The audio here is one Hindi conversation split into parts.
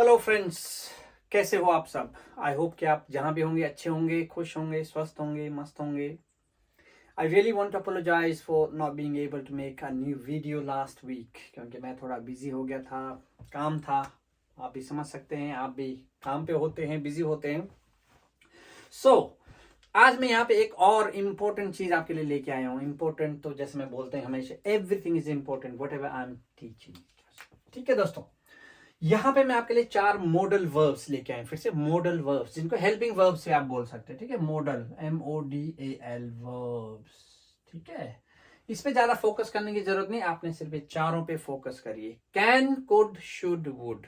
हेलो फ्रेंड्स, कैसे हो आप सब। आई होप कि आप जहां भी होंगे अच्छे होंगे, खुश होंगे, स्वस्थ होंगे, मस्त होंगे। I really want to apologise for not being able to make a new video last week, क्योंकि मैं थोड़ा बिजी हो गया था, काम था। आप भी समझ सकते हैं, आप भी काम पे होते हैं, बिजी होते हैं। सो आज मैं यहाँ पे एक और इम्पोर्टेंट चीज आपके लिए लेके आया हूँ। इम्पोर्टेंट तो जैसे मैं बोलते हैं हमेशा, everything is important what ever I am teaching. ठीक है दोस्तों, यहां पे मैं आपके लिए 4 मॉडल वर्ब्स लेके आए, फिर से मॉडल वर्ब्स, जिनको हेल्पिंग वर्ब्स से आप बोल सकते हैं। ठीक है, मॉडल MODAL वर्ब्स। ठीक है, इस पे ज्यादा फोकस करने की जरूरत नहीं, आपने सिर्फ ये चारों पे फोकस करिए। Can, could, should, would.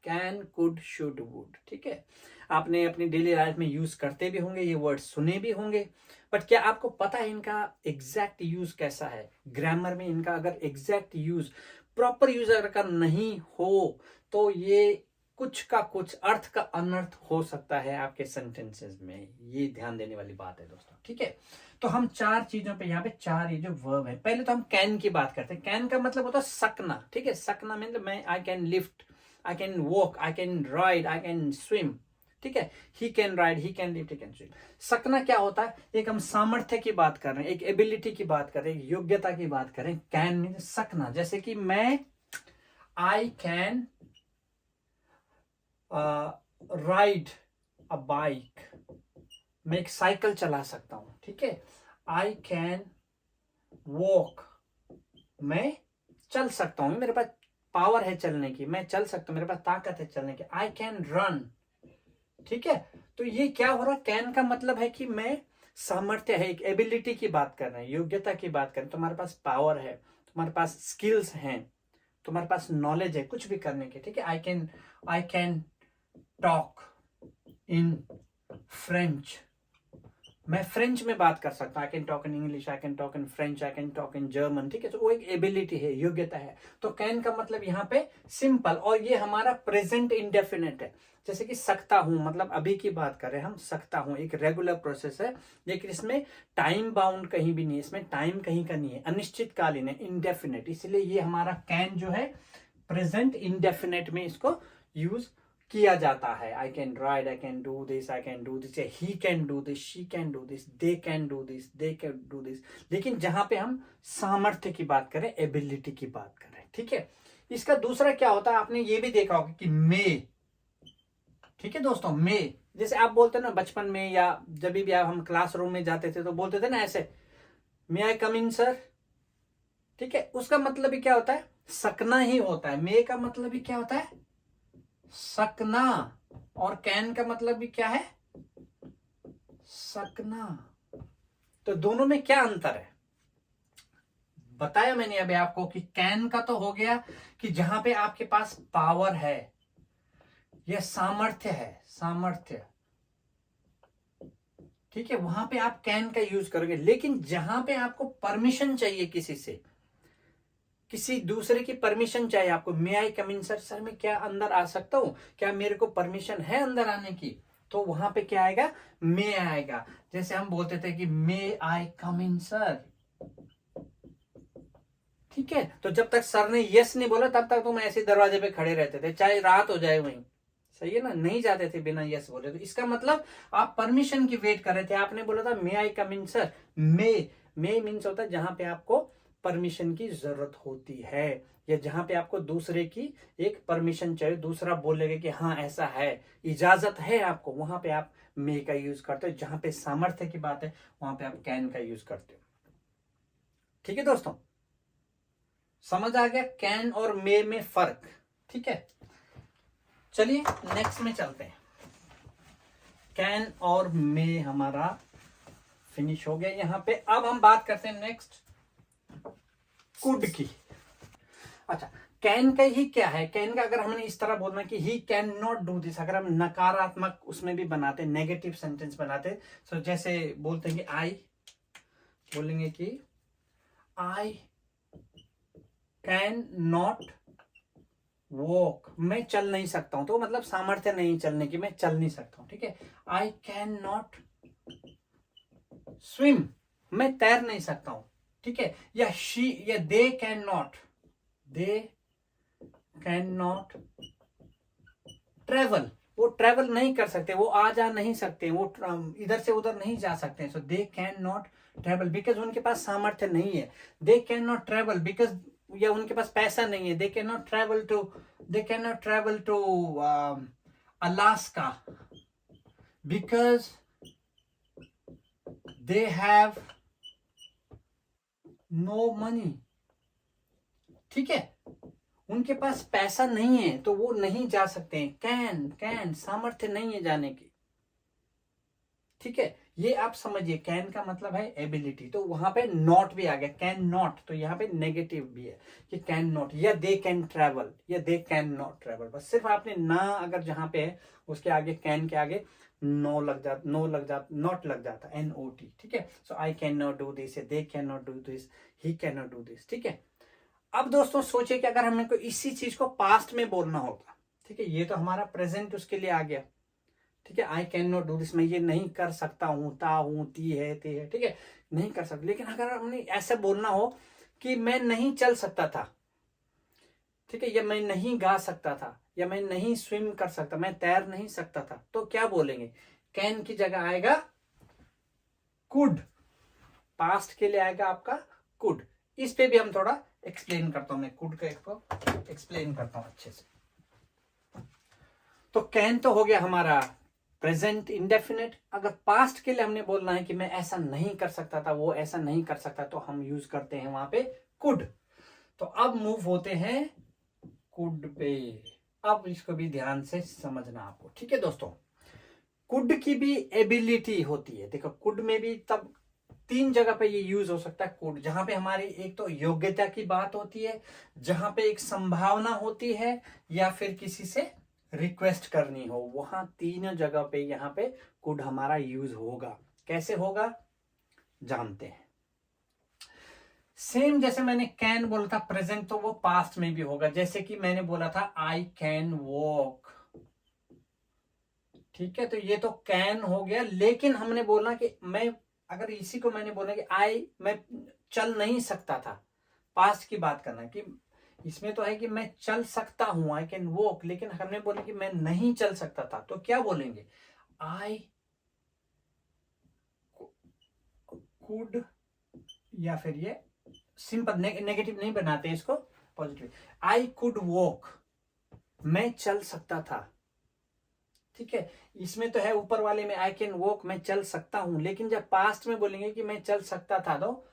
Can, could, should, would. ठीक है, आपने अपनी डेली लाइफ में यूज करते भी होंगे, ये वर्ड सुने भी होंगे, बट क्या आपको पता है इनका एग्जैक्ट यूज कैसा है? ग्रामर में इनका अगर एग्जैक्ट यूज, प्रॉपर यूज अगर नहीं हो तो ये कुछ का कुछ, अर्थ का अनर्थ हो सकता है आपके सेंटेंसेस में। ये ध्यान देने वाली बात है दोस्तों। ठीक है, तो हम 4 चीजों पे यहाँ पे 4 ये जो वर्ब है, पहले तो हम कैन की बात करते हैं। कैन का मतलब होता है सकना। ठीक है, सकना मतलब मैं I can lift, I can walk, I can ride, I can swim. ठीक है, he can ride, he can lift, he can swim. सकना क्या होता है? एक हम सामर्थ्य की बात कर रहे हैं, एक एबिलिटी की बात कर रहे हैं, एक योग्यता की बात कर रहे हैं। कैन मीन सकना। जैसे कि मैं I can ride a bike, मैं एक साइकिल चला सकता हूं। ठीक है, आई कैन वॉक, मैं चल सकता हूं, मेरे पास पावर है चलने की, मैं चल सकता हूं, मेरे पास ताकत है चलने की। I can run. ठीक है, तो ये क्या हो रहा है? कैन का मतलब है कि मैं सामर्थ्य है, एक एबिलिटी की बात कर रहे हैं, योग्यता की बात कर रहे हैं। तुम्हारे पास पावर है, तुम्हारे पास स्किल्स हैं, तुम्हारे पास नॉलेज है कुछ भी करने की। ठीक है, I can talk in French, मैं फ्रेंच में बात कर सकता हूँ। I can talk in English, I can talk in French, I can talk in German. ठीक है, तो वो एक एबिलिटी है, योग्यता है। तो कैन का मतलब यहाँ पे सिंपल, और ये हमारा प्रेजेंट इंडेफिनिट है। जैसे कि सकता हूं, मतलब अभी की बात कर रहे हैं हम, सकता हूं एक रेगुलर प्रोसेस है, लेकिन इसमें टाइम बाउंड कहीं भी नहीं है, इसमें टाइम कहीं का नहीं है, अनिश्चितकालीन है, इंडेफिनिट। इसलिए ये हमारा कैन जो है प्रेजेंट इंडेफिनिट में इसको यूज किया जाता है। I can ride, I can do this, I can do this, he can do this, she can do this, they can do this, they can do this. लेकिन जहां पे हम सामर्थ्य की बात करें, एबिलिटी की बात करें। ठीक है, इसका दूसरा क्या होता है, आपने ये भी देखा होगा कि मे। ठीक है दोस्तों, मे, जैसे आप बोलते हैं ना बचपन में, या जब भी आप हम क्लासरूम में जाते थे तो बोलते थे ना ऐसे, मे आई कम इन सर। ठीक है, उसका मतलब भी क्या होता है? सकना ही होता है। मे का मतलब भी क्या होता है? सकना। और कैन का मतलब भी क्या है? सकना। तो दोनों में क्या अंतर है? बताया मैंने अभी आपको कि कैन का तो हो गया कि जहां पे आपके पास पावर है, यह सामर्थ्य है, सामर्थ्य। ठीक है, वहां पे आप कैन का यूज करोगे। लेकिन जहां पे आपको परमिशन चाहिए किसी से, किसी दूसरे की परमिशन चाहिए आपको, मे आई कम इन सर, सर मैं क्या अंदर आ सकता हूं, क्या मेरे को परमिशन है अंदर आने की? तो वहां पे क्या आएगा? मे आएगा। जैसे हम बोलते थे कि मे आई कम इन सर। ठीक है, तो जब तक सर ने यस नहीं बोला तब तक तुम ऐसे दरवाजे पे खड़े रहते थे, चाहे रात हो जाए वहीं। सही है ना, नहीं जाते थे बिना यस बोले। तो इसका मतलब आप परमिशन की वेट कर रहे थे। आपने बोला था मे आई कम इन सर। मे मीन्स होता है जहां पे आपको परमिशन की जरूरत होती है, या जहां पे आपको दूसरे की एक परमिशन चाहिए, दूसरा बोलेगा कि हाँ ऐसा है, इजाजत है आपको, वहां पे आप मे का यूज करते हो। जहां पे सामर्थ्य की बात है वहां पे आप कैन का यूज करते हो। ठीक है दोस्तों, समझ आ गया कैन और मे में फर्क? ठीक है, चलिए नेक्स्ट में चलते हैं। कैन और मे हमारा फिनिश हो गया यहां पे। अब हम बात करते हैं नेक्स्ट कुड की। अच्छा, कैन का ही क्या है? कैन का अगर हमने इस तरह बोलना कि ही कैन नॉट डू दिस, अगर हम नकारात्मक उसमें भी बनाते, नेगेटिव सेंटेंस बनाते, तो जैसे बोलते हैं कि आई, बोलेंगे कि आई कैन नॉट वॉक, मैं चल नहीं सकता हूं, तो मतलब सामर्थ्य नहीं चलने की, मैं चल नहीं सकता हूं। ठीक है, आई कैन नॉट स्विम, मैं तैर नहीं सकता हूं। ठीक है, या शी, या दे कैन नॉट ट्रेवल, वो ट्रेवल नहीं कर सकते, वो आ जा नहीं सकते, वो इधर से उधर नहीं जा सकते। So they can not travel because उनके पास सामर्थ्य नहीं है। They can not travel because, या उनके पास पैसा नहीं है। They can not travel to Alaska because they have no money. ठीक है, उनके पास पैसा नहीं है तो वो नहीं जा सकते हैं। कैन सामर्थ्य नहीं है जाने की। ठीक है, ये आप समझिए, कैन का मतलब है एबिलिटी, तो वहां पे नॉट भी आ गया, कैन नॉट, तो यहाँ पे नेगेटिव भी है कि कैन नॉट, या दे कैन ट्रेवल, या दे कैन नॉट ट्रेवल। बस सिर्फ आपने ना अगर जहां पे है उसके आगे, कैन के आगे नॉट लग जाता, NOT। ठीक है, so I can not do this, they can not do this, he can not do this. ठीक है, अब दोस्तों सोचिए कि अगर हमें को इसी चीज को पास्ट में बोलना होगा, ठीक है, ये तो हमारा प्रेजेंट उसके लिए आ गया। ठीक है, आई कैन नॉट डू दिस, मैं ये नहीं कर सकता हूं, ता हूं, ती है, ते है। ठीक है, नहीं कर सकता। लेकिन अगर हमने ऐसा बोलना हो कि मैं नहीं चल सकता था, ठीक है, या मैं नहीं गा सकता था, या मैं नहीं स्विम कर सकता, मैं तैर नहीं सकता था, तो क्या बोलेंगे? कैन की जगह आएगा कुड, पास्ट के लिए आएगा आपका कुड। इस पे भी हम थोड़ा एक्सप्लेन करता हूं, मैं कुड को एक्सप्लेन करता हूं अच्छे से। तो कैन तो हो गया हमारा प्रेजेंट इंडेफिनिट। अगर पास्ट के लिए हमने बोलना है कि मैं ऐसा नहीं कर सकता था, वो ऐसा नहीं कर सकता, तो हम यूज करते हैं वहां पे कुड। तो अब मूव होते हैं कुड पे। अब इसको भी ध्यान से समझना आपको। ठीक है दोस्तों, कुड की भी एबिलिटी होती है। देखो, कुड में भी तब 3 जगह पे ये यूज हो सकता है कुड, जहां पे हमारी एक तो योग्यता की बात होती है, जहां पे एक संभावना होती है, या फिर किसी से रिक्वेस्ट करनी हो, वहां 3 जगह पे यहाँ पे कुड हमारा यूज होगा। कैसे होगा जानते हैं। सेम जैसे मैंने कैन बोला था प्रेजेंट, तो वो पास्ट में भी होगा। जैसे कि मैंने बोला था आई कैन वॉक। ठीक है, तो ये तो कैन हो गया, लेकिन हमने बोला कि मैं, अगर इसी को मैंने बोला कि मैं चल नहीं सकता था, पास्ट की बात करना, कि इसमें तो है कि मैं चल सकता हूं, आई कैन वॉक, लेकिन हमने बोला कि मैं नहीं चल सकता था, तो क्या बोलेंगे? आई कुड, या फिर ये सिंपल नेगेटिव नहीं बनाते इसको, पॉजिटिव। आई कुड वॉक, मैं चल सकता था। ठीक है, इसमें तो है ऊपर वाले में आई कैन वॉक, मैं चल सकता हूं, लेकिन जब पास्ट में बोलेंगे कि मैं चल सकता था, तो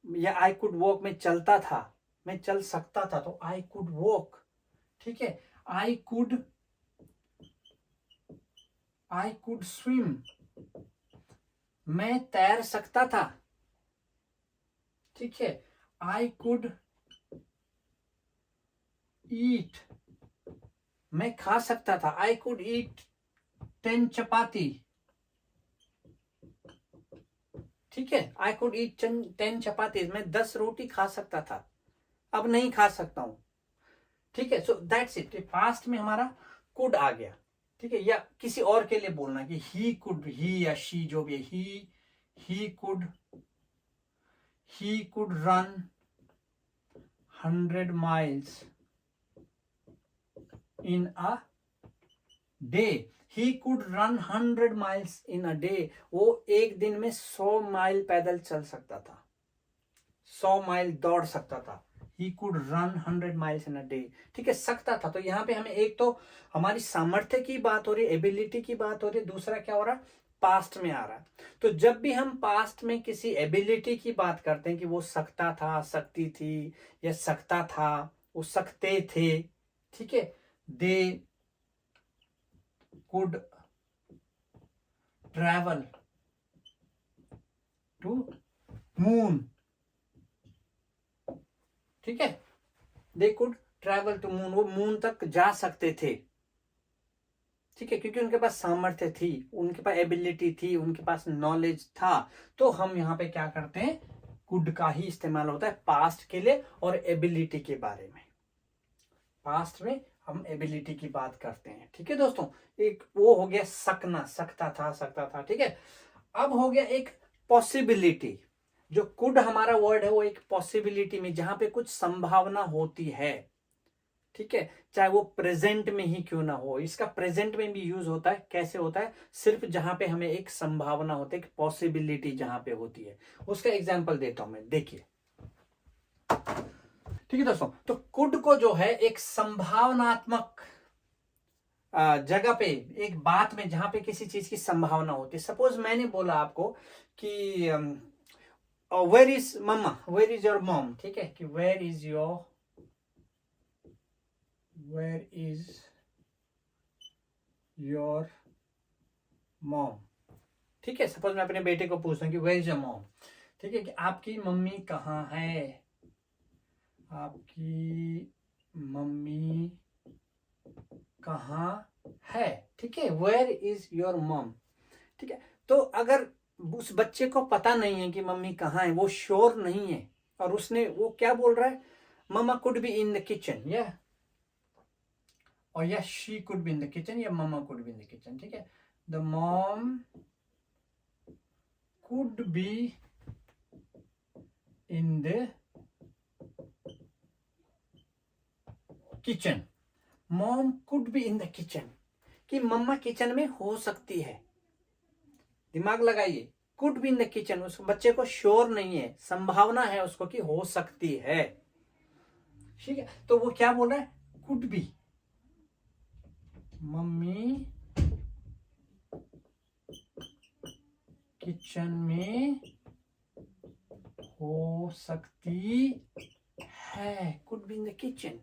या आई कुड वॉक, मैं चलता था, मैं चल सकता था, तो आई कुड वॉक। ठीक है, आई कुड स्विम, मैं तैर सकता था। ठीक है, आई कुड ईट, मैं खा सकता था। आई कुड ईट 10 चपाती। ठीक है, आई कुड ईट 10 चपाती, मैं 10 रोटी खा सकता था, अब नहीं खा सकता हूं। ठीक है, सो दैट्स इट। पास्ट में हमारा कुड आ गया। ठीक है, या किसी और के लिए बोलना कि ही कुड, ही या शी जो भी है, he could run 100 miles in a day. He could run 100 miles in a day. वो एक दिन में 100 माइल पैदल चल सकता था, 100 माइल दौड़ सकता था। He could run 100 miles in a day. ठीक है, सकता था। तो यहाँ पे हमें एक तो हमारी सामर्थ्य की बात हो रही है, एबिलिटी की बात हो रही है, दूसरा क्या हो रहा है? पास्ट में आ रहा है। तो जब भी हम पास्ट में किसी एबिलिटी की बात करते हैं कि वो सकता था, सकती थी, या सकता था, वो सकते थे, ठीक है, they could travel to moon. ठीक है, they could travel to moon, वो मून तक जा सकते थे। ठीक है, क्योंकि उनके पास सामर्थ्य थी, उनके पास एबिलिटी थी, उनके पास नॉलेज था। तो हम यहाँ पे क्या करते हैं? कुड का ही इस्तेमाल होता है पास्ट के लिए और एबिलिटी के बारे में। पास्ट में हम एबिलिटी की बात करते हैं। ठीक है दोस्तों, एक वो हो गया सकना, सकता था। ठीक है, अब हो गया एक पॉसिबिलिटी। जो कुड हमारा वर्ड है वो एक पॉसिबिलिटी में, जहां पे कुछ संभावना होती है। ठीक है, चाहे वो प्रेजेंट में ही क्यों ना हो। इसका प्रेजेंट में भी यूज होता है। कैसे होता है? सिर्फ जहां पे हमें एक संभावना होती है, एक पॉसिबिलिटी जहां पे होती है। उसका एग्जांपल देता हूं मैं, देखिए। ठीक है दोस्तों, तो कुड को जो है एक संभावनात्मक जगह पे, एक बात में जहां पे किसी चीज की संभावना होती है। सपोज मैंने बोला आपको कि where is mama, where is your mom, ठीक है, कि वेयर इज योर मॉम। ठीक है, सपोज मैं अपने बेटे को पूछता हूँ कि वेयर इज योर मॉम, ठीक है, कि आपकी मम्मी कहाँ है, आपकी मम्मी कहाँ है, ठीक है, वेयर इज योर मॉम। ठीक है, तो अगर उस बच्चे को पता नहीं है कि मम्मी कहाँ है, वो श्योर नहीं है, और उसने वो क्या बोल रहा है, mamma could be in the kitchen, या और या she could be in the kitchen, या mamma could be in the kitchen. ठीक है, the mom could be in the kitchen, mom could be in the kitchen, कि मम्मा किचन में हो सकती है। दिमाग लगाइए, could be in the kitchen, उस बच्चे को श्योर नहीं है, संभावना है उसको कि हो सकती है। ठीक है, तो वो क्या बोल रहा है, कुड बी, मम्मी किचन में हो सकती है, could be in the kitchen.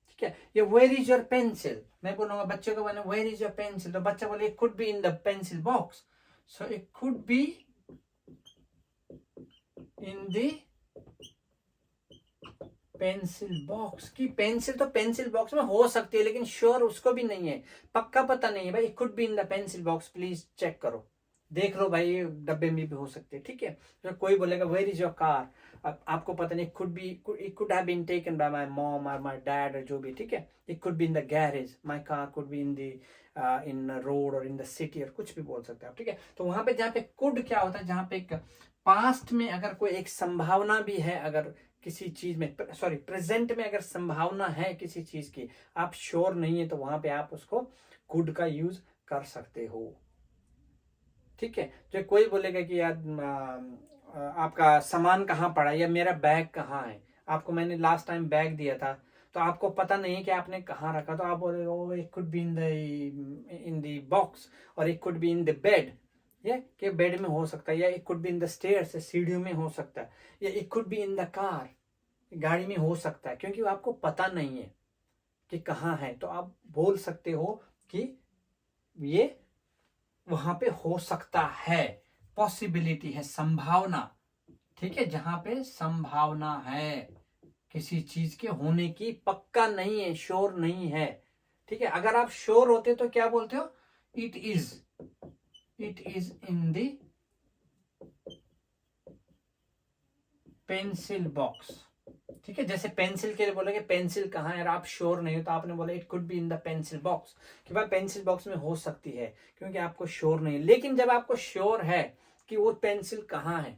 ठीक है, ये वेयर इज योर पेंसिल, मैं बोलूंगा बच्चे को, बोले वेयर इज योर पेंसिल, तो बच्चा बोले could be in the pencil box, so it could be in the pencil box, की पेंसिल तो पेंसिल बॉक्स में हो सकती है, लेकिन श्योर उसको भी नहीं है, पक्का पता नहीं है भाई, could be in the pencil box, please check करो, देख लो भाई, ये डब्बे में भी हो सकती है। ठीक है, तो कोई बोलेगा वेयर इज योर कार, अब आपको पता नहीं, could be, it could have been taken by my mom और माय डैड और जो भी, ठीक है, it could be in the garage, my car could be in the in road और इन द सिटी, और कुछ भी बोल सकते हैं आप। ठीक है, तो वहां पे जहाँ पे कुड क्या होता है, जहाँ पे एक पास्ट में अगर कोई एक संभावना भी है, अगर किसी चीज में, सॉरी प्रेजेंट में अगर संभावना है किसी चीज की, आप श्योर नहीं है, तो वहां पे आप उसको कुड का यूज कर सकते हो। ठीक है, जो कोई बोलेगा कि यार आपका सामान कहाँ पड़ा, या मेरा बैग कहाँ है, आपको मैंने लास्ट टाइम बैग दिया था, तो आपको पता नहीं है कि आपने कहाँ रखा, तो आप बोले oh it could be in the box, और it could be in the bed, ये कि बेड में हो सकता है, या it could be in the stairs, सीढ़ियों में हो सकता है, या it could be in the car, गाड़ी में हो सकता है, क्योंकि आपको पता नहीं है कि कहाँ है, तो आप बोल सकते हो कि ये वहां पे हो सकता है, पॉसिबिलिटी है, संभावना। ठीक है, जहां पे संभावना है किसी चीज के होने की, पक्का नहीं है, श्योर नहीं है। ठीक है, अगर आप श्योर होते तो क्या बोलते हो, it is in the pencil box. ठीक है, जैसे पेंसिल के लिए बोलोगे पेंसिल कहाँ है, और आप श्योर नहीं हो, तो आपने बोला it could be in the pencil box, कि भाई पेंसिल बॉक्स में हो सकती है, क्योंकि आपको श्योर नहीं है। लेकिन जब आपको श्योर है कि वो पेंसिल कहाँ है,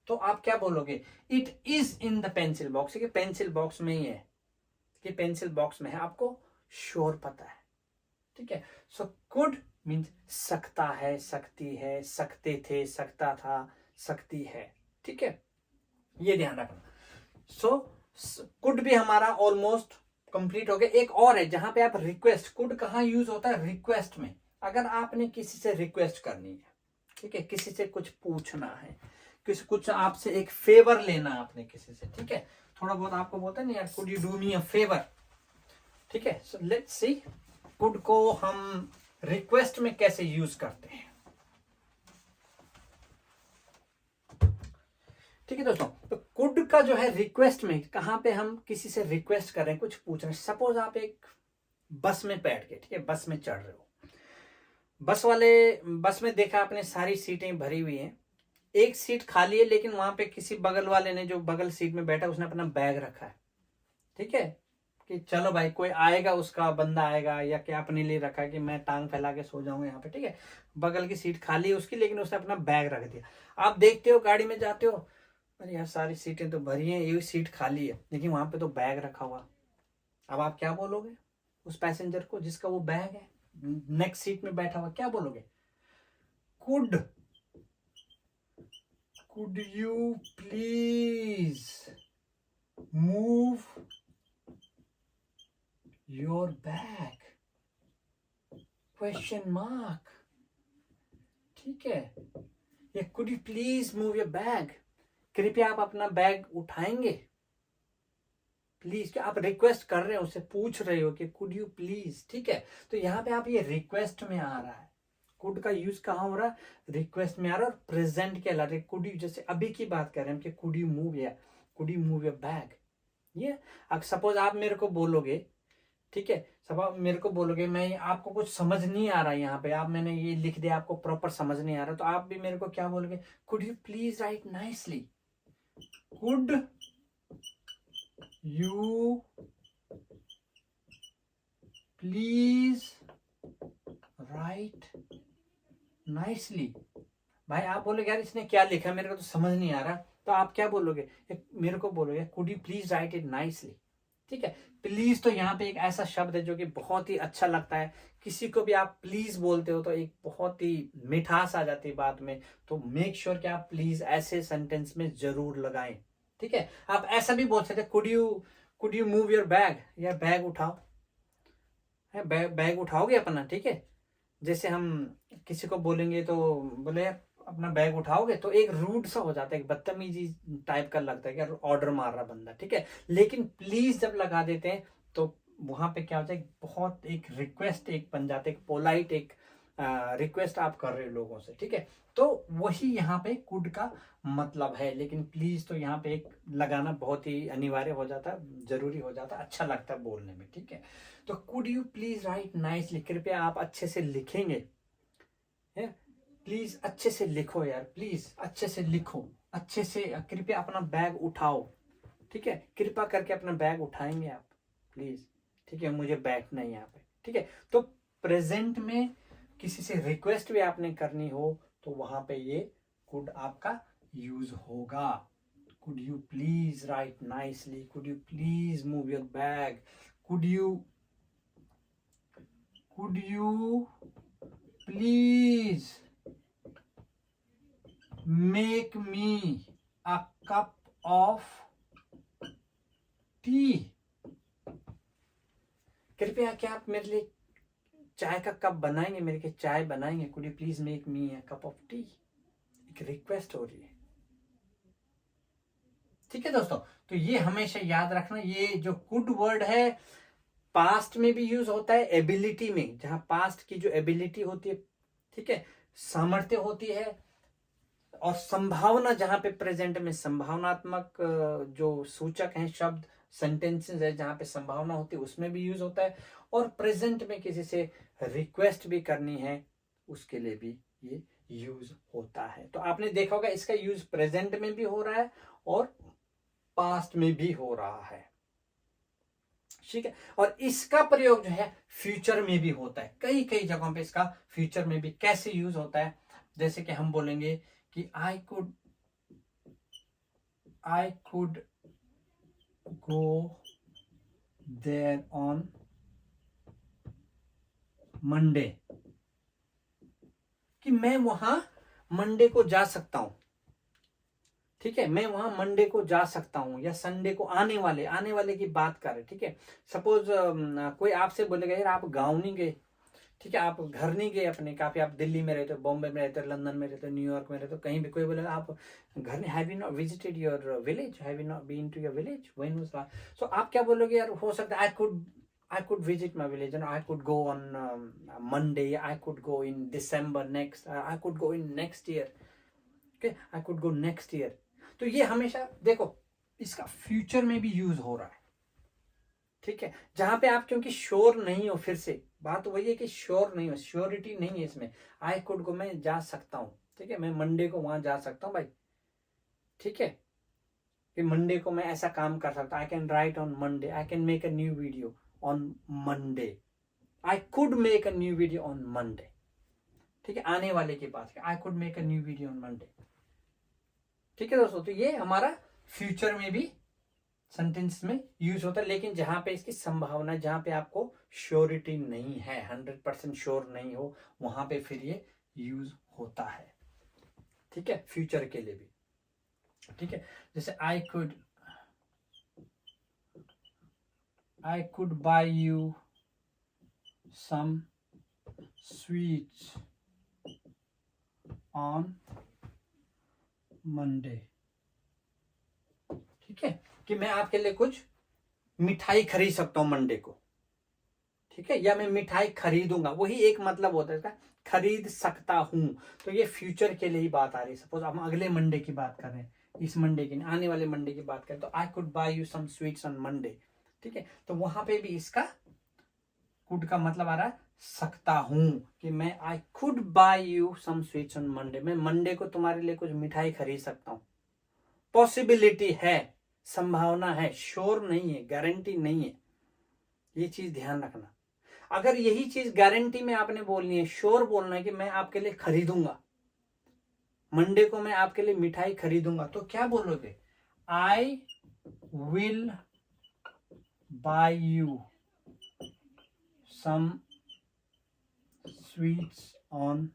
तो आप क्या बोलोगे, it is in the pencil box, कि पेंसिल बॉक्स में ही है, कि पेंसिल बॉक्स में है, आपको श्योर पता है। ठीक है, सो कुड मीन्स सकता है, सकती है, सकते थे, सकता था, सकती है। ठीक है, ये ध्यान रखना। सो कुड भी हमारा ऑलमोस्ट कंप्लीट हो गया। एक और है जहां पे आप रिक्वेस्ट, कुड कहाँ यूज होता है, रिक्वेस्ट में, अगर आपने किसी से रिक्वेस्ट करनी है, ठीक है, किसी से कुछ पूछना है, किसी कुछ आपसे एक फेवर लेना है आपने किसी से, ठीक है, थोड़ा बहुत आपको बोलते हैं ना यार, could you do me a favour. ठीक है, सो लेट्स सी कुड को हम रिक्वेस्ट में कैसे यूज करते हैं। ठीक है दोस्तों, तो कुड का जो है रिक्वेस्ट में, कहां पे हम किसी से रिक्वेस्ट कर रहे हैं, कुछ पूछ रहे हैं। सपोज आप एक बस में बैठ के, ठीक है, बस में चढ़ रहे हो, बस में देखा आपने सारी सीटें भरी हुई हैं, एक सीट खाली है, लेकिन वहां पे किसी बगल वाले ने, जो बगल सीट में बैठा, उसने अपना बैग रखा है। ठीक है, कि चलो भाई कोई आएगा, उसका बंदा आएगा, या क्या अपने लिए रखा है कि मैं टांग फैला के सो जाऊंगा यहाँ पे। ठीक है, बगल की सीट खाली है उसकी, लेकिन उसने अपना बैग रख दिया। आप देखते हो गाड़ी में जाते हो, अरे यार सारी सीटें तो भरी हैं, ये सीट खाली है, लेकिन वहां पे तो बैग रखा हुआ। अब आप क्या बोलोगे उस पैसेंजर को जिसका वो बैग है, नेक्स्ट सीट में बैठा हुआ, क्या बोलोगे? Could you please move your bag, question mark. ठीक है, ये could you please move your bag, कृपया आप अपना बैग उठाएंगे? प्लीज, क्या आप रिक्वेस्ट कर रहे हो, उससे पूछ रहे हो कि कुड यू प्लीज। ठीक है, तो यहाँ पे आप ये रिक्वेस्ट में आ रहा है, कुड का यूज कहाँ हो रहा है? रिक्वेस्ट में आ रहा है। और प्रेजेंट के अलावा कुड यू, जैसे अभी की बात कर रहे हैं कि कुड यू मूव, या could you move your bag. ये अब सपोज आप मेरे को बोलोगे, ठीक है, सपोज मेरे को बोलोगे, मैं आपको कुछ समझ नहीं आ रहा है यहाँ पे, आप मैंने ये लिख दिया, आपको प्रॉपर समझ नहीं आ रहा, तो आप भी मेरे को क्या बोलोगे? Could you please right nicely, could you please right nicely. भाई आप बोलोगे यार इसने क्या लिखा, मेरे को तो समझ नहीं आ रहा, तो आप क्या बोलोगे? मेरे को बोलोगे could you please right it nicely. ठीक है, प्लीज तो यहाँ पे एक ऐसा शब्द है जो कि बहुत ही अच्छा लगता है। किसी को भी आप प्लीज बोलते हो तो एक बहुत ही मिठास आ जाती है बात में। तो मेक श्योर कि आप प्लीज ऐसे सेंटेंस में जरूर लगाएं। ठीक है, आप ऐसा भी बोल सकते could you move your bag, या बैग उठाओ, है बैग उठाओगे अपना। ठीक है, जैसे हम किसी को बोलेंगे तो बोले अपना बैग उठाओगे, तो एक रूड सा हो जाता है, एक बदतमीजी टाइप का लगता है कि ऑर्डर मार रहा बंदा। ठीक है, लेकिन प्लीज जब लगा देते हैं तो वहां पे क्या होता है, बहुत एक रिक्वेस्ट एक बन जाता है, एक पोलाइट एक रिक्वेस्ट आप कर रहे हो लोगों से। ठीक है, तो वही यहाँ पे कुड का मतलब है। लेकिन प्लीज तो यहाँ पे एक लगाना बहुत ही अनिवार्य हो जाता है, जरूरी हो जाता है, अच्छा लगता है बोलने में। ठीक है, तो could you please right nicely, कृपया आप अच्छे से लिखेंगे, है प्लीज अच्छे से लिखो यार, प्लीज अच्छे से लिखो, अच्छे से, कृपया अपना बैग उठाओ। ठीक है, कृपा करके अपना बैग उठाएंगे आप प्लीज। ठीक है, मुझे बैठना है यहाँ पे। ठीक है, तो प्रेजेंट में किसी से रिक्वेस्ट भी आपने करनी हो तो वहां पे ये कुड आपका यूज होगा। Could you please right nicely, could you please move your bag, could you please make me a cup of T, कृपया क्या आप मेरे लिए चाय का कप बनाएंगे, मेरे लिए चाय बनाएंगे। Could you please make me a cup of T, एक रिक्वेस्ट हो रही है। ठीक है दोस्तों, तो ये हमेशा याद रखना, ये जो कुड वर्ड है पास्ट में भी यूज होता है, एबिलिटी में, जहां पास्ट की जो एबिलिटी होती है, ठीक है, सामर्थ्य होती है, और संभावना जहां पे प्रेजेंट में संभावनात्मक जो सूचक हैं शब्द, सेंटेंसेस है जहां पे संभावना होती है उसमें भी यूज होता है, और प्रेजेंट में किसी से रिक्वेस्ट भी करनी है उसके लिए भी ये यूज होता है। तो आपने देखा होगा इसका यूज प्रेजेंट में भी हो रहा है और पास्ट में भी हो रहा है। ठीक है, और इसका प्रयोग जो है फ्यूचर में भी होता है, कई कई जगहों पे इसका फ्यूचर में भी कैसे यूज होता है। जैसे कि हम बोलेंगे कि I could go there on Monday, कि मैं वहां मंडे को जा सकता हूं। ठीक है, मैं वहां मंडे को जा सकता हूं, या संडे को, आने वाले की बात कर रहे। ठीक है, सपोज कोई आपसे बोलेगा यार आप गांव नहीं गए, ठीक है, आप घर नहीं गए अपने, काफी आप दिल्ली में रहते हो, बॉम्बे में रहते हो, लंदन में रहते हो, न्यूयॉर्क में रहते हो, कहीं भी कोई बोलेगा आप घर नहीं, have you not visited your village, have you not been to your village, when was last. So आप क्या बोलोगे? यार हो सकता है I could visit my village and I could go on Monday, I could go in December next, I could go in next year, okay, I could go next year। तो ये हमेशा देखो इसका फ्यूचर में भी यूज हो रहा है। ठीक है, जहां पे आप क्योंकि श्योर नहीं हो, फिर से बात वही है कि श्योर नहीं हो, श्योरिटी नहीं है इसमें। आई कुड गो, मैं जा सकता हूं, ठीक है, मैं मंडे को वहां जा सकता हूं भाई। ठीक है, कि मंडे को मैं ऐसा काम कर सकता हूं, I can write on Monday, I can make a new video on Monday, I could make a new video on Monday. ठीक है, आने वाले की बात है, I could make a new video on Monday. ठीक है दोस्तों, तो ये हमारा फ्यूचर में भी सेंटेंस में यूज होता है, लेकिन जहां पे इसकी संभावना, जहां पे आपको श्योरिटी नहीं है, 100% श्योर नहीं हो, वहां पे फिर ये यूज होता है। ठीक है, फ्यूचर के लिए भी। ठीक है, जैसे I could buy you some sweets on Monday. ठीक है, कि मैं आपके लिए कुछ मिठाई खरीद सकता हूं मंडे को। ठीक है, या मैं मिठाई खरीदूंगा, वही एक मतलब होता है इसका, खरीद सकता हूं। तो ये फ्यूचर के लिए ही बात आ रही है। सपोज हम अगले मंडे की बात कर रहे हैं, इस मंडे की, आने वाले मंडे की बात करें, तो I could buy you some sweets on Monday. ठीक है, तो वहां पे भी इसका कुड का मतलब आ रहा है सकता हूं, कि मैं I could buy you some sweets on Monday, मैं मंडे को तुम्हारे लिए कुछ मिठाई खरीद सकता हूं। पॉसिबिलिटी है, संभावना है, श्योर नहीं है, गारंटी नहीं है। ये चीज ध्यान रखना। अगर यही चीज गारंटी में आपने बोलनी है, श्योर बोलना है कि मैं आपके लिए खरीदूंगा, मंडे को मैं आपके लिए मिठाई खरीदूंगा, तो क्या बोलोगे? I will buy you some sweets on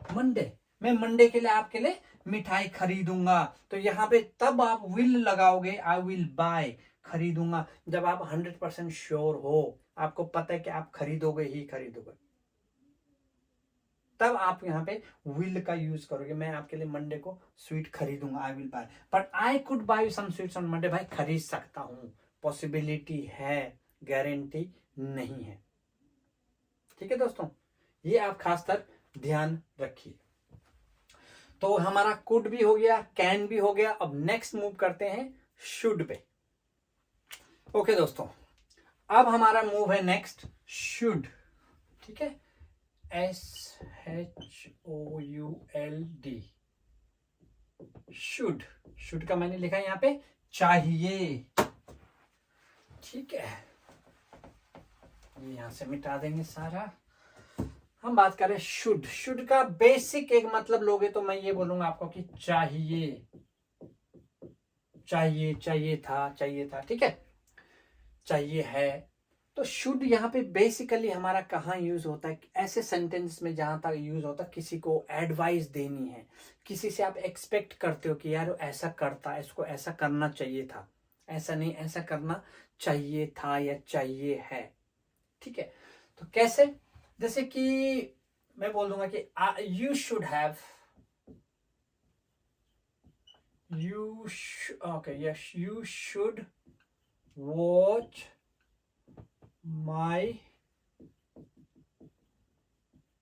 Monday, मैं मंडे के लिए आपके लिए मिठाई खरीदूंगा। तो यहां पे तब आप विल लगाओगे, आई विल बाय, खरीदूंगा, जब आप 100% श्योर हो, आपको पता है कि आप खरीदोगे ही खरीदोगे, तब आप यहां पे विल का यूज करोगे। मैं आपके लिए मंडे को स्वीट खरीदूंगा, I will buy. But I could buy some sweets on Monday, भाई खरीद सकता हूं, पॉसिबिलिटी है, गारंटी नहीं है। ठीक है दोस्तों, ये आप खासकर ध्यान रखिए। तो हमारा कुड भी हो गया, कैन भी हो गया। अब नेक्स्ट मूव करते हैं शुड पे। ओके दोस्तों, अब हमारा मूव है नेक्स्ट शुड। ठीक है, SHOULD, शुड। शुड का मैंने लिखा है यहां पे चाहिए। ठीक है, ये यहां से मिटा देंगे सारा। हम बात करें शुड। शुड का बेसिक एक मतलब लोगे तो मैं ये बोलूंगा आपको कि चाहिए, चाहिए, चाहिए था, चाहिए था। ठीक है, चाहिए है। तो शुड यहाँ पे बेसिकली हमारा कहाँ यूज होता है? ऐसे सेंटेंस में जहां तक यूज होता है, किसी को एडवाइस देनी है, किसी से आप एक्सपेक्ट करते हो कि यार ऐसा करता, इसको ऐसा करना चाहिए था, ऐसा नहीं ऐसा करना चाहिए था या चाहिए है। ठीक है, तो कैसे? जैसे कि मैं बोल दूंगा कि you should have, you should watch my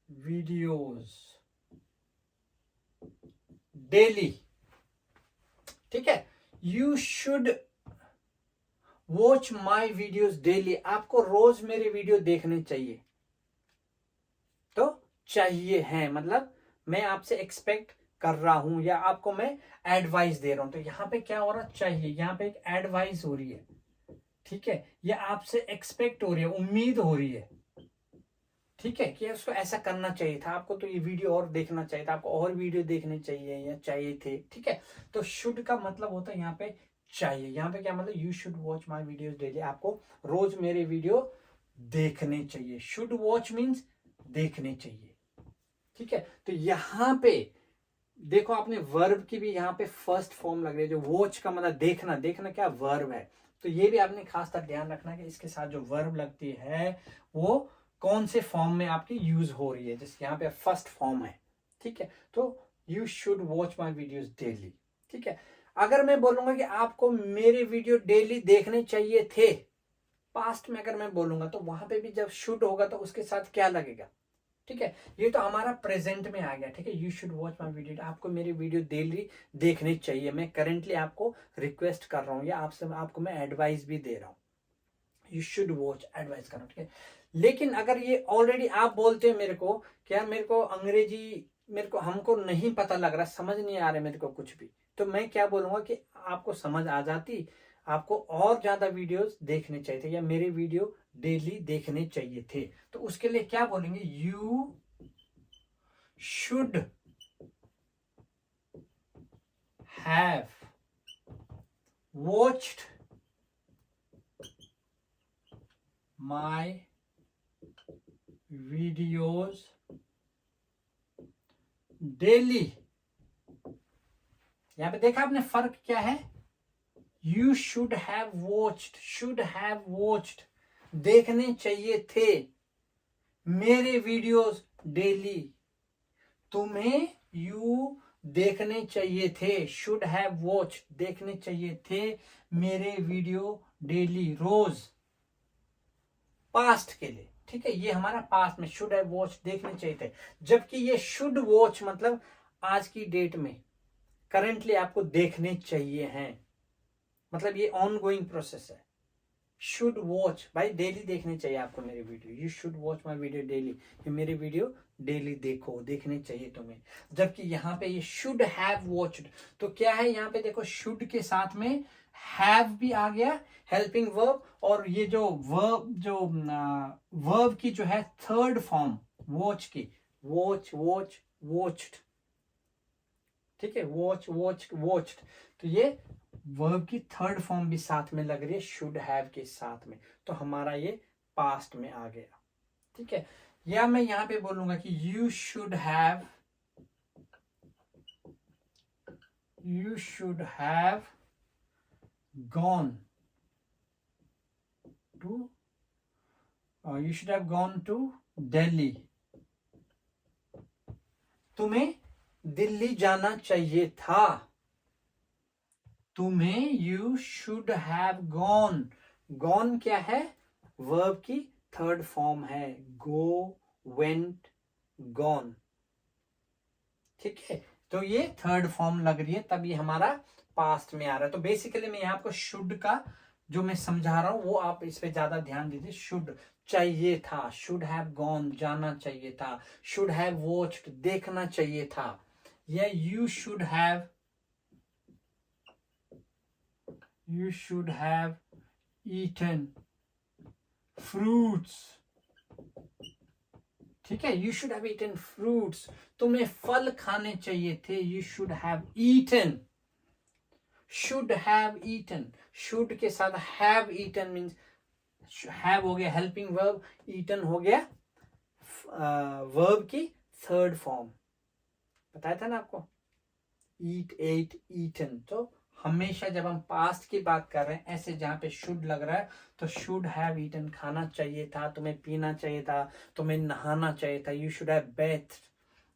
videos daily। ठीक है, you should watch my videos daily, आपको रोज मेरे वीडियो देखने चाहिए। तो चाहिए है मतलब मैं आपसे एक्सपेक्ट कर रहा हूं या आपको मैं एडवाइस दे रहा हूं। तो यहां पे क्या हो रहा है? चाहिए, यहां पे एक एडवाइस हो रही है। ठीक है, या आपसे एक्सपेक्ट हो रही है, उम्मीद हो रही है। ठीक है, कि उसको ऐसा करना चाहिए था, आपको तो ये वीडियो और देखना चाहिए था, आपको और वीडियो देखने चाहिए या चाहिए थे। ठीक है, तो शुड का मतलब होता है यहाँ पे चाहिए। यहाँ पे क्या मतलब? You should watch my videos daily, आपको रोज मेरे वीडियो देखने चाहिए। शुड वॉच मीन्स देखने चाहिए। ठीक है, तो यहाँ पे देखो आपने वर्ब की भी यहाँ पे फर्स्ट फॉर्म लग रही है, जो वॉच का मतलब देखना। देखना क्या वर्ब है, तो ये भी आपने खास कर ध्यान रखना कि इसके साथ जो वर्ब लगती है वो कौन से फॉर्म में आपकी यूज हो रही है। जैसे यहाँ पे फर्स्ट फॉर्म है। ठीक है, तो you should watch my videos daily. ठीक है, अगर मैं बोलूंगा कि आपको मेरे वीडियो डेली देखने चाहिए थे, पास्ट में अगर मैं बोलूंगा, तो वहां पे भी जब शुड होगा तो उसके साथ क्या लगेगा? ठीक है, ये तो हमारा प्रेजेंट में आ गया। ठीक है, you should watch my video, आपको मेरी वीडियो डेली देखनी चाहिए। मैं करेंटली आपको रिक्वेस्ट कर रहा हूँ या आपको मैं एडवाइस भी दे रहा हूँ। यू शुड वॉच, एडवाइस कर रहा हूँ। ठीक है, लेकिन अगर ये ऑलरेडी आप बोलते हैं मेरे को, क्या मेरे को अंग्रेजी, मेरे को हमको नहीं पता लग रहा, समझ नहीं आ रहा मेरे को कुछ भी, तो मैं क्या बोलूंगा कि आपको समझ आ जाती, आपको और ज्यादा वीडियोस देखने चाहिए थे या मेरे वीडियो डेली देखने चाहिए थे। तो उसके लिए क्या बोलेंगे? You should have watched my videos daily। यहां पे देखा आपने फर्क क्या है? You should have watched, देखने चाहिए थे मेरे वीडियोस डेली। तुम्हें यू देखने चाहिए थे, शुड हैव वॉच, देखने चाहिए थे मेरे वीडियो डेली, रोज, पास्ट के लिए। ठीक है, ये हमारा पास्ट में शुड हैव वॉच, देखने चाहिए थे। जबकि ये शुड वॉच मतलब आज की डेट में करंटली आपको देखने चाहिए हैं, मतलब ये ऑन गोइंग प्रोसेस है। शुड वॉच, भाई डेली देखने चाहिए आपको मेरे video, you should watch my video daily, ये मेरे वीडियो डेली देखो, देखने चाहिए तुम्हें। जबकि यहाँ पे ये शुड हैव वॉच्ड, तो क्या है यहाँ पे देखो, शुड के साथ में हैव भी आ गया, हेल्पिंग वर्ब, और ये जो वर्ब की जो है थर्ड फॉर्म वॉच की, वॉच वॉच वॉच्ड। ठीक है, वॉच वॉच्ड वॉच्ड, तो ये वर्ब की थर्ड फॉर्म भी साथ में लग रही है शुड हैव के साथ में, तो हमारा ये पास्ट में आ गया। ठीक है, या मैं यहां पे बोलूंगा कि you should have gone to Delhi. तुम्हें दिल्ली जाना चाहिए था, तुम्हें यू शुड हैव गॉन क्या है? वर्ब की थर्ड फॉर्म है, गो, वेंट, गॉन। ठीक है, तो ये थर्ड फॉर्म लग रही है, तब ये हमारा पास्ट में आ रहा है। तो बेसिकली मैं यहाँ आपको शुड का जो मैं समझा रहा हूं वो आप इस पे ज्यादा ध्यान दीजिए। शुड चाहिए था, शुड हैव गॉन जाना चाहिए था, शुड हैव वॉच्ड देखना चाहिए था, या you should have eaten fruits. ठीक है, you should have eaten fruits, तुम्हें फल खाने चाहिए थे, you should have eaten. Should have eaten, should के साथ हैव ईटन मीन्स, हैव हो गया हेल्पिंग वर्ब, ईटन हो गया वर्ब की थर्ड फॉर्म। बताया था ना आपको, ईट, एट, ईटन। तो हमेशा जब हम पास्ट की बात कर रहे हैं ऐसे जहां पे शुड लग रहा है, तो शुड हैव ईटन खाना चाहिए था, तुम्हें पीना चाहिए था, तुम्हें नहाना चाहिए था, यू शुड हैव बेथ्ड,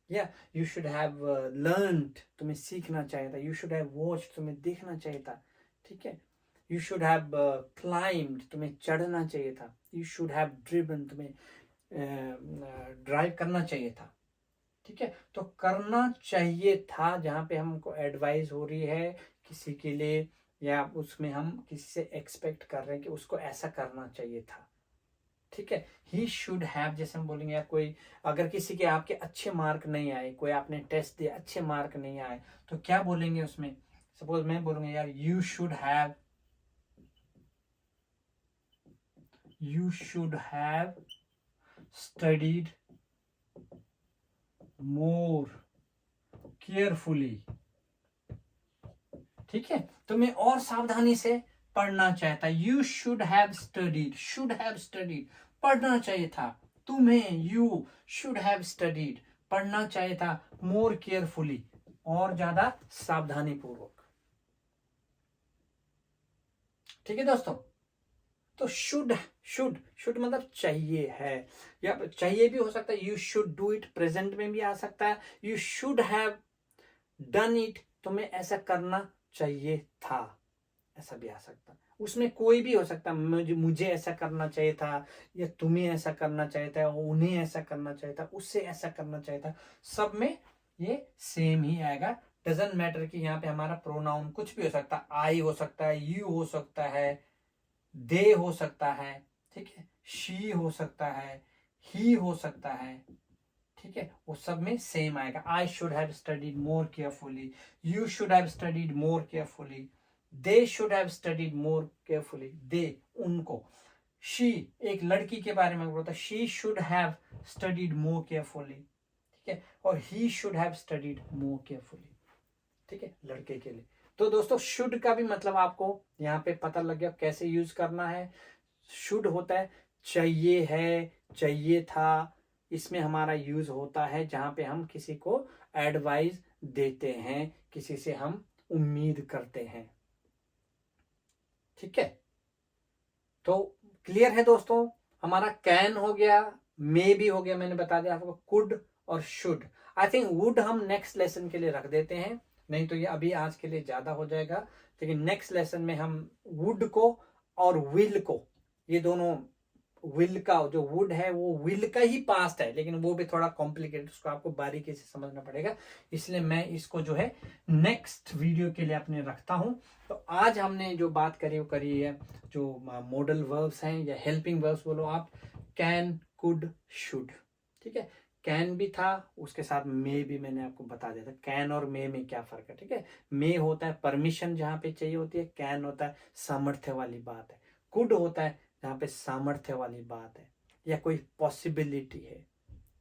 या यू शुड हैव लर्नड, तुम्हें सीखना चाहिए था, यू शुड हैव वॉच्ड, तुम्हें देखना चाहिए था। ठीक है, यू शुड हैव क्लाइम्ड, तुम्हें चढ़ना चाहिए था, यू शुड हैव ड्रिवन, तुम्हें ड्राइव करना चाहिए था। ठीक है, तो करना चाहिए था जहां पे हमको एडवाइस हो रही है किसी के लिए, या उसमें हम किसी से एक्सपेक्ट कर रहे हैं कि उसको ऐसा करना चाहिए था। ठीक है, ही शुड हैव जैसे हम बोलेंगे, या कोई अगर किसी के आपके अच्छे मार्क नहीं आए, कोई आपने टेस्ट दिया अच्छे मार्क नहीं आए, तो क्या बोलेंगे उसमें? सपोज मैं बोलूंगा यार you should have studied more carefully. ठीक है, तो मैं और सावधानी से पढ़ना चाहता, यू शुड हैव स्टडीड, पढ़ना चाहिए था तुम्हें, यू शुड हैव स्टडीड, पढ़ना चाहिए था, मोर केयरफुली, और ज्यादा सावधानी पूर्वक। ठीक है दोस्तों, तो शुड मतलब चाहिए है, या चाहिए भी हो सकता है, you should do it present में भी आ सकता है, you should have done it, तुम्हें ऐसा करना चाहिए था, ऐसा भी आ सकता, उसमें कोई भी हो सकता, मुझे ऐसा करना चाहिए था, या तुम्हें ऐसा करना चाहिए था, उन्हें ऐसा करना चाहिए था, उससे ऐसा करना चाहिए था, सब में ये सेम ही आएगा। डजंट मैटर कि यहाँ पे हमारा प्रोनाउन कुछ भी हो सकता है, आई हो सकता है, यू हो सकता है, दे हो सकता है, ठीक है, शी हो सकता है, ही हो सकता है। ठीक है, वो सब में सेम आएगा। I should have studied more carefully, you should have studied more carefully, they should have studied more carefully, they उनको, शी एक लड़की के बारे में बोलता, she should have studied more carefully. ठीक है, और he should have studied more carefully. ठीक है, लड़के के लिए। तो दोस्तों शुड का भी मतलब आपको यहाँ पे पता लग गया कैसे यूज करना है। शुड होता है चाहिए है, चाहिए था, इसमें हमारा यूज होता है जहां पे हम किसी को एडवाइस देते हैं, किसी से हम उम्मीद करते हैं। ठीक है, तो क्लियर है दोस्तों। हमारा कैन हो गया, मे भी हो गया, मैंने बता दिया आपको। कुड और शुड, आई थिंक वुड हम नेक्स्ट लेसन के लिए रख देते हैं, नहीं तो ये अभी आज के लिए ज्यादा हो जाएगा। लेकिन नेक्स्ट लेसन में हम वुड को और विल को, ये दोनों, विल का जो वुड है वो विल का ही पास्ट है, लेकिन वो भी थोड़ा कॉम्प्लिकेटेड, उसको आपको बारीकी से समझना पड़ेगा। इसलिए मैं इसको जो है नेक्स्ट वीडियो के लिए अपने रखता हूं। तो आज हमने जो बात करी वो करी है जो मॉडल वर्ब्स हैं या हेल्पिंग वर्ब्स बोलो आप, कैन, कुड, शुड। ठीक है, कैन भी था, उसके साथ मे भी मैंने आपको बता दिया था। कैन और मे में क्या फर्क है। ठीक है, मे होता है परमिशन जहां पे चाहिए होती है, कैन होता है सामर्थ्य वाली बात है, कुड होता है जहां पे सामर्थ्य वाली बात है या कोई पॉसिबिलिटी है।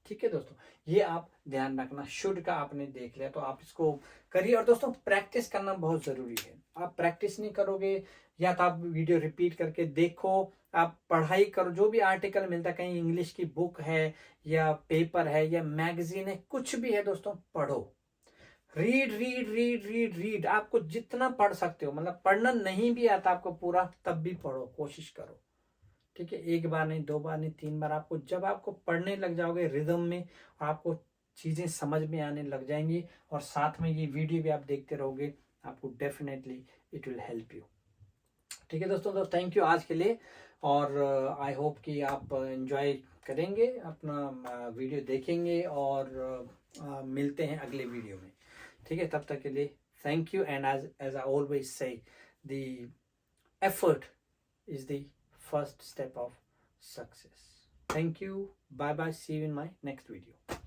ठीक है दोस्तों, ये आप ध्यान रखना। शुड का आपने देख लिया तो आप इसको करिए। और दोस्तों प्रैक्टिस करना बहुत जरूरी है। आप प्रैक्टिस नहीं करोगे, या तो आप वीडियो रिपीट करके देखो, आप पढ़ाई करो, जो भी आर्टिकल मिलता है, कहीं इंग्लिश की बुक है या पेपर है या मैगजीन है, कुछ भी है दोस्तों, पढ़ो। Read read read read read, आपको जितना पढ़ सकते हो, मतलब पढ़ना नहीं भी आता आपको पूरा, तब भी पढ़ो, कोशिश करो। ठीक है, एक बार नहीं, दो बार नहीं, तीन बार। आपको जब आपको पढ़ने लग जाओगे रिदम में, आपको चीजें समझ में आने लग जाएंगी, और साथ में ये वीडियो भी आप देखते रहोगे, आपको definitely it will help you. ठीक है दोस्तों, तो थैंक यू आज के लिए, और आई होप कि आप एंजॉय करेंगे, अपना वीडियो देखेंगे, और मिलते हैं अगले वीडियो में। ठीक है, तब तक के लिए thank you. And as I always say, the effort is the first step of success. Thank you. Bye bye. See you in my next video.